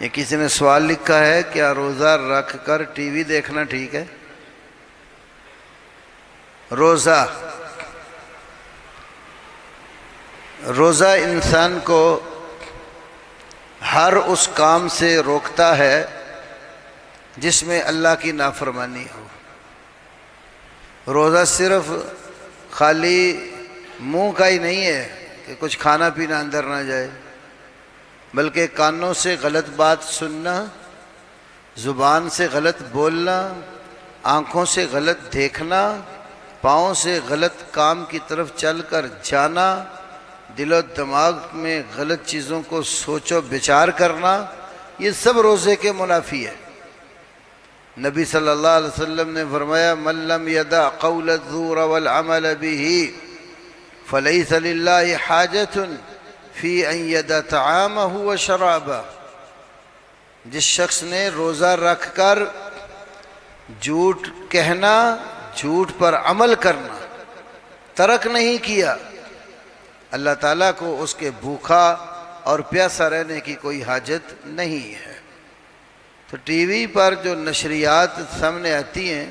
یہ کسی نے سوال لکھا ہے، کیا روزہ رکھ کر ٹی وی دیکھنا ٹھیک ہے؟ روزہ انسان کو ہر اس کام سے روکتا ہے جس میں اللہ کی نافرمانی ہو۔ روزہ صرف خالی منہ کا ہی نہیں ہے کہ کچھ کھانا پینا اندر نہ جائے، بلکہ کانوں سے غلط بات سننا، زبان سے غلط بولنا، آنکھوں سے غلط دیکھنا، پاؤں سے غلط کام کی طرف چل کر جانا، دل و دماغ میں غلط چیزوں کو سوچ و بچار کرنا، یہ سب روزے کے منافی ہے۔ نبی صلی اللہ علیہ وسلم نے فرمایا من لم یدع قول الزور والعمل به فلیس للہ حاجۃ فی ان یدع طعامہ وشرابہ۔ جس شخص نے روزہ رکھ کر جھوٹ کہنا، جھوٹ پر عمل کرنا ترک نہیں کیا، اللہ تعالیٰ کو اس کے بھوکا اور پیاسا رہنے کی کوئی حاجت نہیں ہے۔ تو ٹی وی پر جو نشریات سامنے آتی ہیں،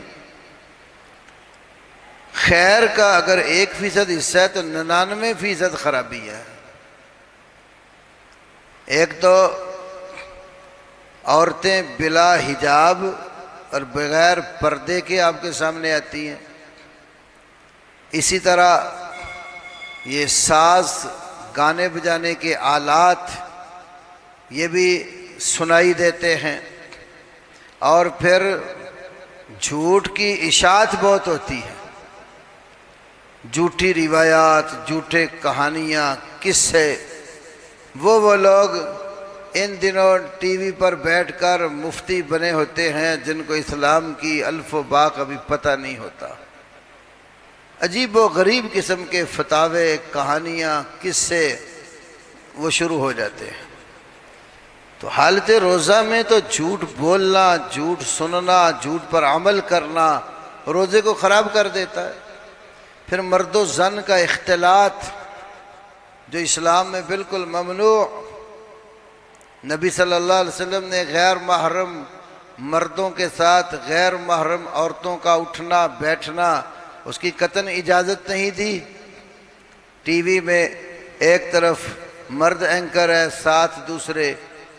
خیر کا اگر 1% حصہ ہے تو 99% خرابی ہے۔ ایک تو عورتیں بلا حجاب اور بغیر پردے کے آپ کے سامنے آتی ہیں، اسی طرح یہ ساز گانے بجانے کے آلات یہ بھی سنائی دیتے ہیں، اور پھر جھوٹ کی اشاعت بہت ہوتی ہے، جھوٹی روایات، جھوٹے کہانیاں، قصے۔ وہ لوگ ان دنوں ٹی وی پر بیٹھ کر مفتی بنے ہوتے ہیں جن کو اسلام کی الف و با کبھی پتہ نہیں ہوتا، عجیب و غریب قسم کے فتاوے، کہانیاں، قصے وہ شروع ہو جاتے ہیں۔ تو حالت روزہ میں تو جھوٹ بولنا، جھوٹ سننا، جھوٹ پر عمل کرنا روزے کو خراب کر دیتا ہے۔ پھر مرد و زن کا اختلاط جو اسلام میں بالکل ممنوع، نبی صلی اللہ علیہ وسلم نے غیر محرم مردوں کے ساتھ غیر محرم عورتوں کا اٹھنا بیٹھنا اس کی قطعاً اجازت نہیں دی۔ ٹی وی میں ایک طرف مرد اینکر ہے، ساتھ دوسرے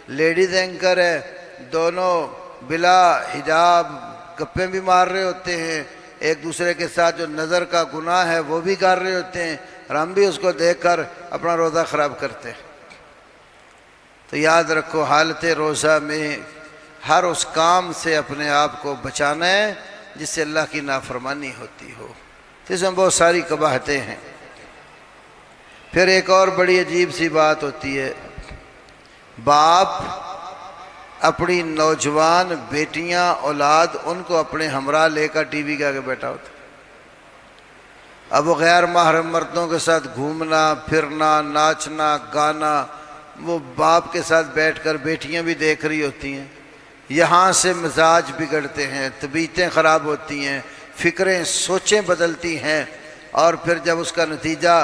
لیڈیز اینکر ہے، دونوں بلا حجاب گپیں بھی مار رہے ہوتے ہیں، ایک دوسرے کے ساتھ جو نظر کا گناہ ہے وہ بھی کر رہے ہوتے ہیں، اور ہم بھی اس کو دیکھ کر اپنا روزہ خراب کرتے ہیں۔ تو یاد رکھو، حالت روزہ میں ہر اس کام سے اپنے آپ کو بچانا ہے جس سے اللہ کی نافرمانی ہوتی ہو۔ تو اس میں بہت ساری قباحتیں ہیں۔ پھر ایک اور بڑی عجیب سی بات ہوتی ہے، باپ اپنی نوجوان بیٹیاں، اولاد، ان کو اپنے ہمراہ لے کر ٹی وی کے آگے بیٹھا ہوتا ہے۔ اب وہ غیر محرم مردوں کے ساتھ گھومنا پھرنا، ناچنا گانا، وہ باپ کے ساتھ بیٹھ کر بیٹیاں بھی دیکھ رہی ہوتی ہیں۔ یہاں سے مزاج بگڑتے ہیں، طبیعتیں خراب ہوتی ہیں، فکریں سوچیں بدلتی ہیں، اور پھر جب اس کا نتیجہ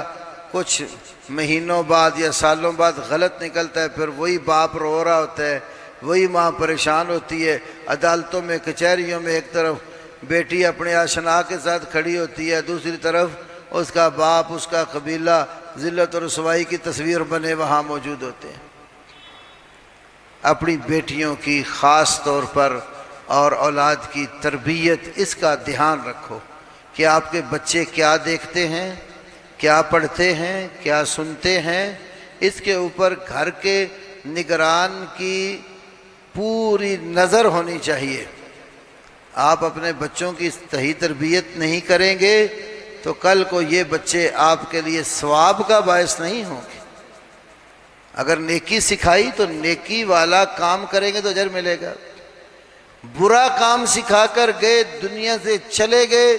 کچھ مہینوں بعد یا سالوں بعد غلط نکلتا ہے، پھر وہی باپ رو رہا ہوتا ہے، وہی ماں پریشان ہوتی ہے۔ عدالتوں میں، کچہریوں میں ایک طرف بیٹی اپنے آشنا کے ساتھ کھڑی ہوتی ہے، دوسری طرف اس کا باپ، اس کا قبیلہ ذلت و رسوائی کی تصویر بنے وہاں موجود ہوتے ہیں۔ اپنی بیٹیوں کی خاص طور پر اور اولاد کی تربیت، اس کا دھیان رکھو کہ آپ کے بچے کیا دیکھتے ہیں، کیا پڑھتے ہیں، کیا سنتے ہیں۔ اس کے اوپر گھر کے نگران کی پوری نظر ہونی چاہیے۔ آپ اپنے بچوں کی صحیح تربیت نہیں کریں گے تو کل کو یہ بچے آپ کے لیے ثواب کا باعث نہیں ہوں گے۔ اگر نیکی سکھائی تو نیکی والا کام کریں گے تو اجر ملے گا، برا کام سکھا کر گئے، دنیا سے چلے گئے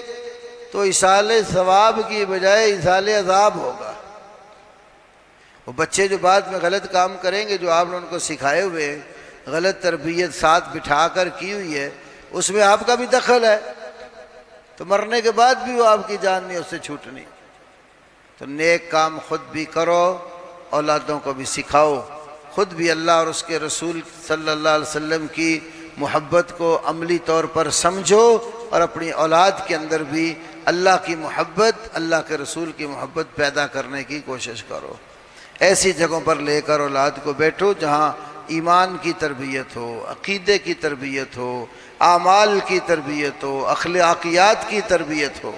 تو ایصال ثواب کی بجائے ایصال عذاب ہوگا۔ وہ بچے جو بعد میں غلط کام کریں گے، جو آپ نے ان کو سکھائے ہوئے ہیں، غلط تربیت ساتھ بٹھا کر کی ہوئی ہے، اس میں آپ کا بھی دخل ہے، تو مرنے کے بعد بھی وہ آپ کی جان نہیں اس سے چھوٹنی۔ تو نیک کام خود بھی کرو، اولادوں کو بھی سکھاؤ۔ خود بھی اللہ اور اس کے رسول صلی اللہ علیہ وسلم کی محبت کو عملی طور پر سمجھو، اور اپنی اولاد کے اندر بھی اللہ کی محبت، اللہ کے رسول کی محبت پیدا کرنے کی کوشش کرو۔ ایسی جگہوں پر لے کر اولاد کو بیٹھو جہاں ایمان کی تربیت ہو، عقیدے کی تربیت ہو، اعمال کی تربیت ہو، اخلاقیات کی تربیت ہو۔